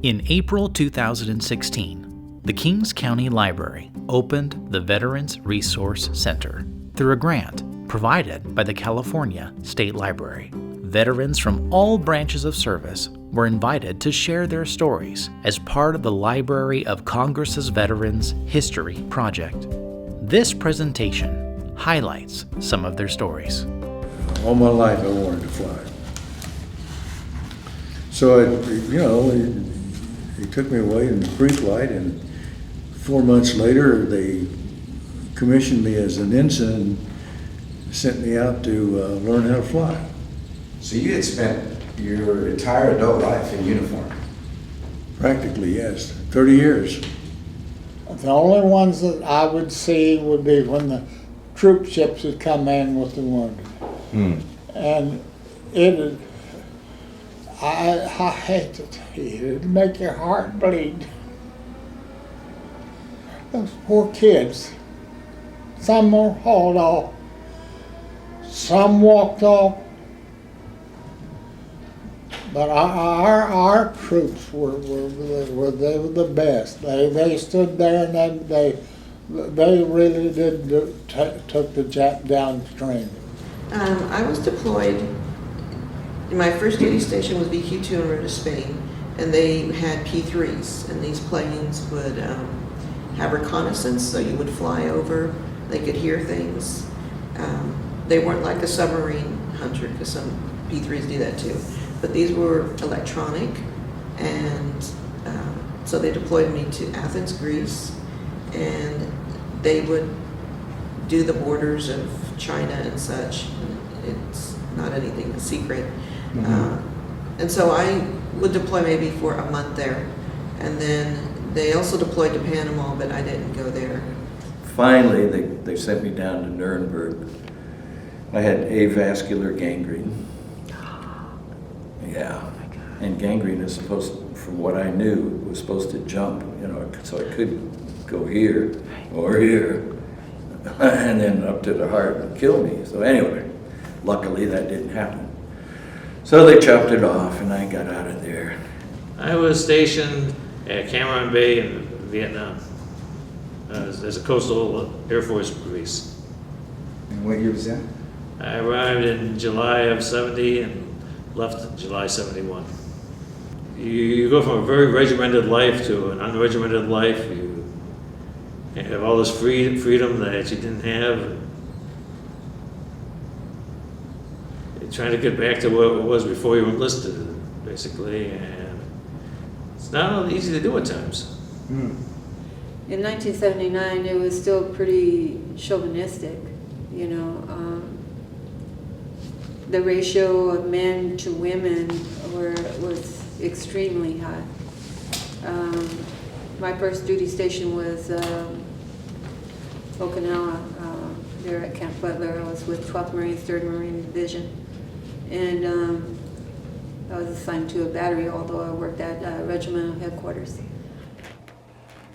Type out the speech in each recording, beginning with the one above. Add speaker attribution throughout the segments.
Speaker 1: In April 2016, the Kings County Library opened the Veterans Resource Center through a grant provided by the California State Library. Veterans from all branches of service were invited to share their stories as part of the Library of Congress's Veterans History Project. This presentation highlights some of their stories.
Speaker 2: All my life I wanted to fly. So they took me away in the pre-flight, and 4 months later they commissioned me as an ensign and sent me out to learn how to fly.
Speaker 3: So you had spent your entire adult life in uniform?
Speaker 2: Practically, yes. 30 years.
Speaker 4: The only ones that I would see would be when the troop ships would come in with the wounded. And I hate it. It'd make your heart bleed. Those poor kids. Some were hauled off. Some walked off. But our troops were the best. They stood there and they really did took the Jap downstream.
Speaker 5: I was deployed. My first duty station was VQ2 en route to Spain, and they had P3s, and these planes would have reconnaissance, so you would fly over. They could hear things. They weren't like a submarine hunter, because some P3s do that too. But these were electronic, and so they deployed me to Athens, Greece, and they would do the borders of China and such. It's not anything secret. And so I would deploy maybe for a month there, and then they also deployed to Panama, but I didn't go there.
Speaker 6: Finally, they sent me down to Nuremberg. I had avascular gangrene. Yeah, and gangrene is supposed, from what I knew, was supposed to jump, so I could go here or here, and then up to the heart and kill me. So anyway, luckily that didn't happen. So they chopped it off, and I got out of there.
Speaker 7: I was stationed at Cam Ranh Bay in Vietnam as a coastal Air Force base.
Speaker 3: And what year was that?
Speaker 7: I arrived in July of 70 and left in July 71. You go from a very regimented life to an unregimented life. You have all this freedom that you didn't have. You're trying to get back to what it was before you enlisted, basically, and it's not easy to do at times.
Speaker 8: In 1979, it was still pretty chauvinistic, The ratio of men to women was extremely high. My first duty station was Okinawa, there at Camp Butler. I was with 12th Marines, 3rd Marine Division. And I was assigned to a battery, although I worked at regimental headquarters.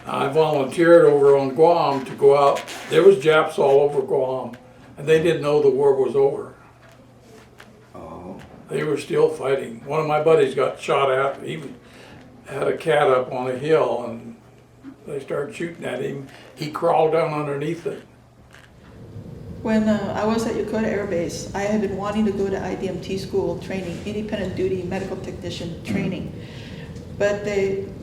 Speaker 9: I volunteered over on Guam to go out. There was Japs all over Guam, and they didn't know the war was over. They were still fighting. One of my buddies got shot at. He had a cat up on a hill, and they started shooting at him. He crawled down underneath it.
Speaker 10: When I was at Yokota Air Base, I had been wanting to go to IDMT school training, independent duty medical technician training. But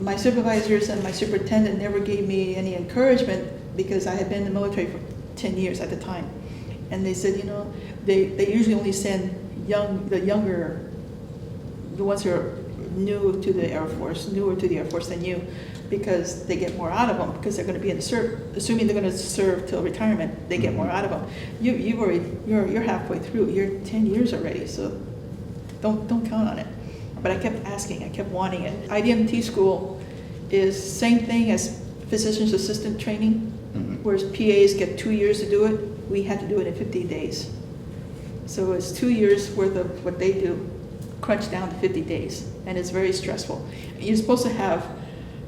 Speaker 10: my supervisors and my superintendent never gave me any encouragement because I had been in the military for 10 years at the time. And they said, they usually only send the ones who are newer to the Air Force than you, because they get more out of them, because they're going to be in the service. Assuming they're going to serve till retirement, they get more out of them. You're halfway through. You're 10 years already, so don't count on it. But I kept asking. I kept wanting it. IDMT school is same thing as physician's assistant training, whereas PAs get 2 years to do it. We had to do it in 50 days. So it's 2 years worth of what they do, crunched down to 50 days, and it's very stressful. You're supposed to have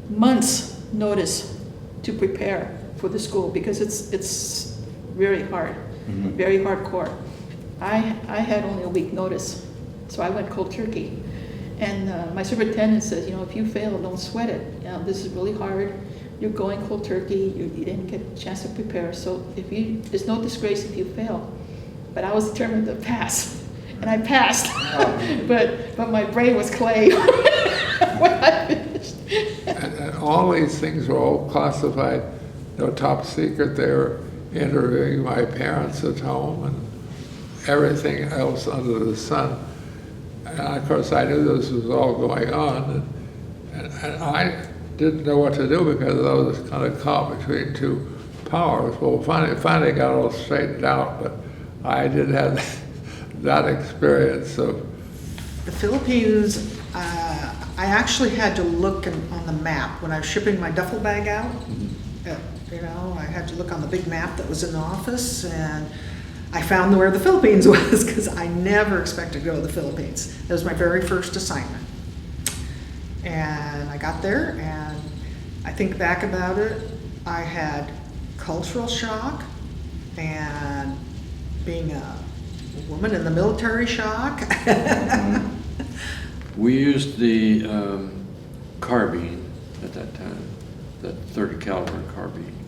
Speaker 10: months notice to prepare for the school because it's very hard, very hardcore. I had only a week notice, so I went cold turkey. And my superintendent says, you know, if you fail, don't sweat it. You know, this is really hard. You're going cold turkey. You didn't get a chance to prepare. So there's no disgrace if you fail. But I was determined to pass, and I passed. but my brain was clay when I finished.
Speaker 11: And all these things were all classified, top secret. They were interviewing my parents at home and everything else under the sun. And of course, I knew this was all going on, and I didn't know what to do because I was kind of caught between two powers. Well, finally got all straightened out, but I did have that experience of.
Speaker 12: The Philippines, I actually had to look on the map when I was shipping my duffel bag out. I had to look on the big map that was in the office, and I found where the Philippines was because I never expected to go to the Philippines. That was my very first assignment. And I got there, and I think back about it, I had cultural shock and being a woman in the military shock.
Speaker 13: We used the carbine at that time, that 30 caliber carbine.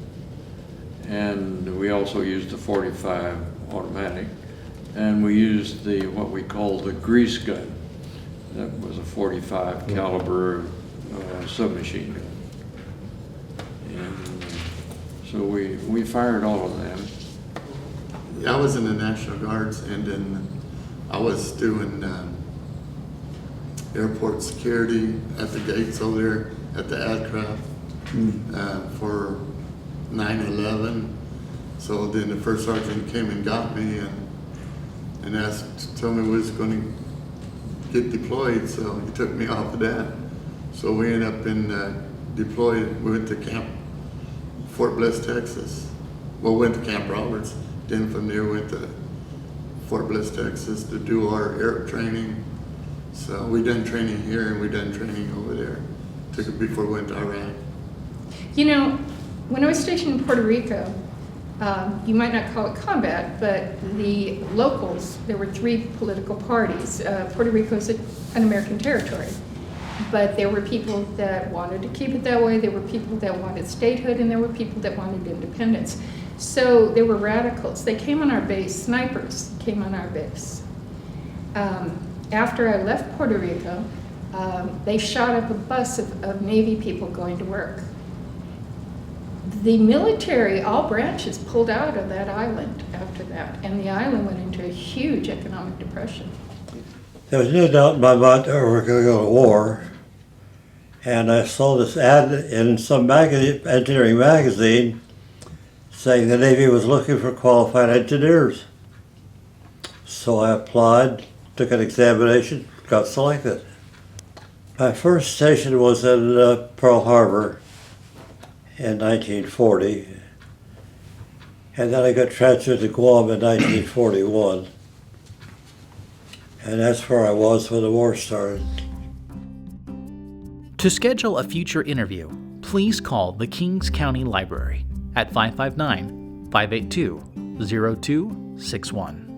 Speaker 13: And we also used the 45 automatic. And we used what we call the grease gun. That was a 45 caliber submachine gun. And so we fired all of them.
Speaker 14: I was in the National Guards, and then I was doing airport security at the gates over there at the aircraft for 9/11. So then the first sergeant came and got me and told me we was going to get deployed. So he took me off of that. So we ended up deployed. We went to Camp Fort Bliss, Texas. Well, we went to Camp Roberts. Then from there went to Fort Bliss, Texas to do our air training. So we done training here and we done training over there. Took it before we went to Iraq.
Speaker 15: You know, when I was stationed in Puerto Rico, you might not call it combat, but the locals, there were 3 political parties. Puerto Rico is an American territory, but there were people that wanted to keep it that way, there were people that wanted statehood, and there were people that wanted independence. So there were radicals. They came on our base, snipers came on our base. After I left Puerto Rico, they shot up a bus of Navy people going to work. The military, all branches, pulled out of that island after that, and the island went into a huge economic depression.
Speaker 16: There was no doubt in my mind that we were going to go to war, and I saw this ad in some magazine, engineering magazine, saying the Navy was looking for qualified engineers. So I applied, took an examination, got selected. My first station was in Pearl Harbor in 1940, and then I got transferred to Guam in 1941. And that's where I was when the war started.
Speaker 1: To schedule a future interview, please call the Kings County Library at 559-582-0261.